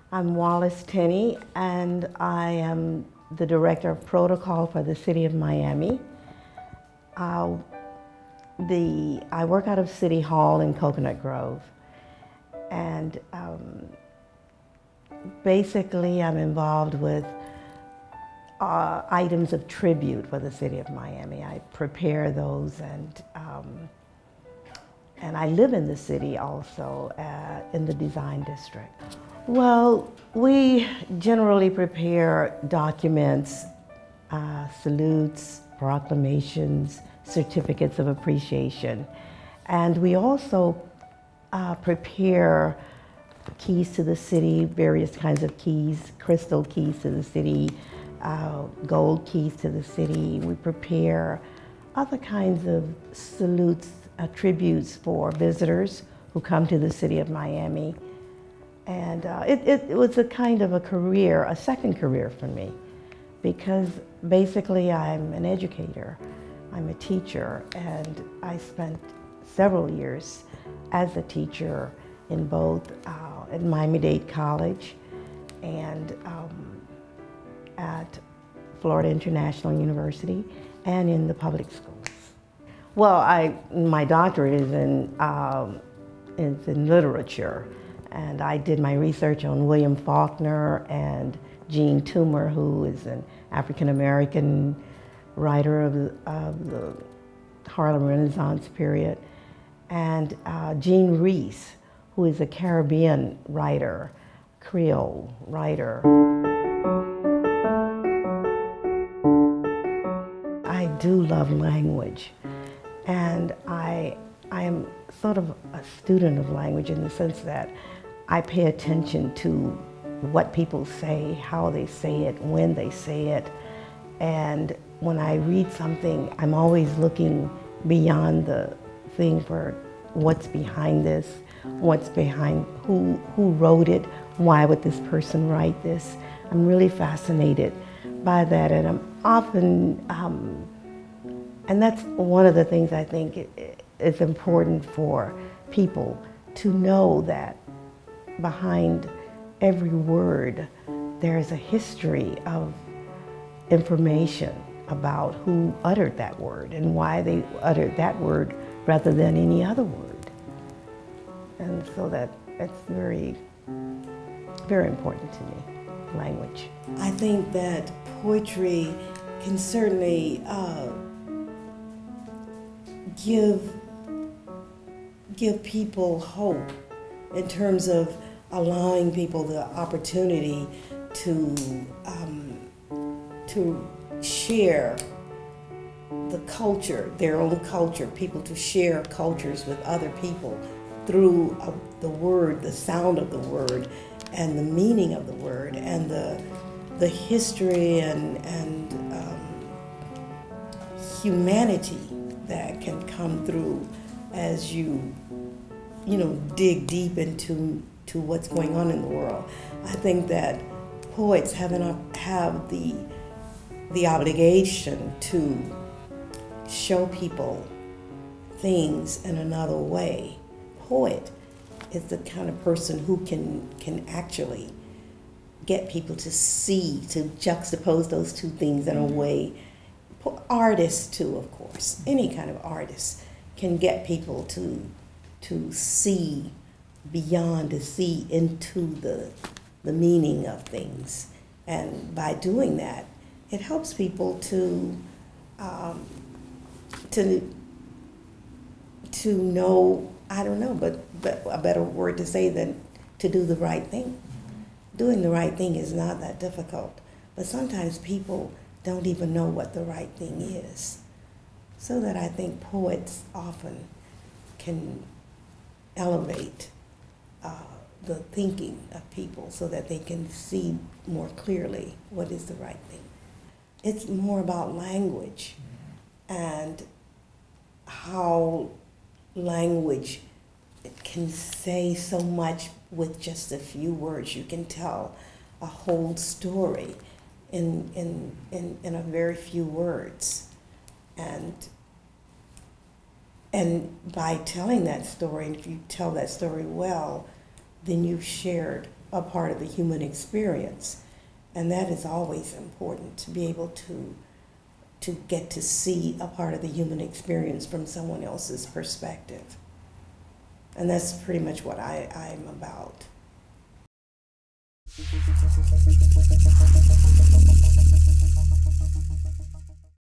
I'm Wallis Tinnie, and I am the Director of Protocol for the City of Miami. I work out of City Hall in Coconut Grove, and basically I'm involved with items of tribute for the City of Miami. I prepare those, and I live in the city also, in the design district. Well, we generally prepare documents, salutes, proclamations, certificates of appreciation. And we also prepare keys to the city, various kinds of keys, crystal keys to the city, gold keys to the city. We prepare other kinds of salutes, tributes for visitors who come to the city of Miami. And it was a kind of a career, a second career for me, because basically I'm an educator. I'm a teacher, and I spent several years as a teacher in both at Miami-Dade College and at Florida International University and in the public schools. Well, my doctorate is in literature, and I did my research on William Faulkner and Jean Toomer, who is an African-American writer of the Harlem Renaissance period, and Jean Reese, who is a Caribbean writer, Creole writer. I do love language, and I am sort of a student of language in the sense that I pay attention to what people say, how they say it, when they say it, and when I read something, I'm always looking beyond the thing for what's behind this, what's behind, who wrote it, why would this person write this. I'm really fascinated by that, and I'm often, and that's one of the things I think is important for people to know, that behind every word there is a history of information about who uttered that word and why they uttered that word rather than any other word. And so that's very, very important to me, language. I think that poetry can certainly give people hope in terms of allowing people the opportunity to share the culture, their own culture, people to share cultures with other people through the word, the sound of the word, and the meaning of the word, and the history and humanity that can come through as you dig deep into what's going on in the world. I think that poets have the obligation to show people things in another way. Poet is the kind of person who can actually get people to see, to juxtapose those two things in a way. Artists too, of course. Any kind of artist can get people to see beyond, to see into the meaning of things. And by doing that, it helps people to know, I don't know, but a better word to say than to do the right thing. Doing the right thing is not that difficult, but sometimes people don't even know what the right thing is. So that I think poets often can elevate the thinking of people so that they can see more clearly what is the right thing. It's more about language and how language can say so much with just a few words. You can tell a whole story in a very few words. And by telling that story, and if you tell that story well, then you've shared a part of the human experience. And that is always important, to be able to get to see a part of the human experience from someone else's perspective. And that's pretty much what I'm about.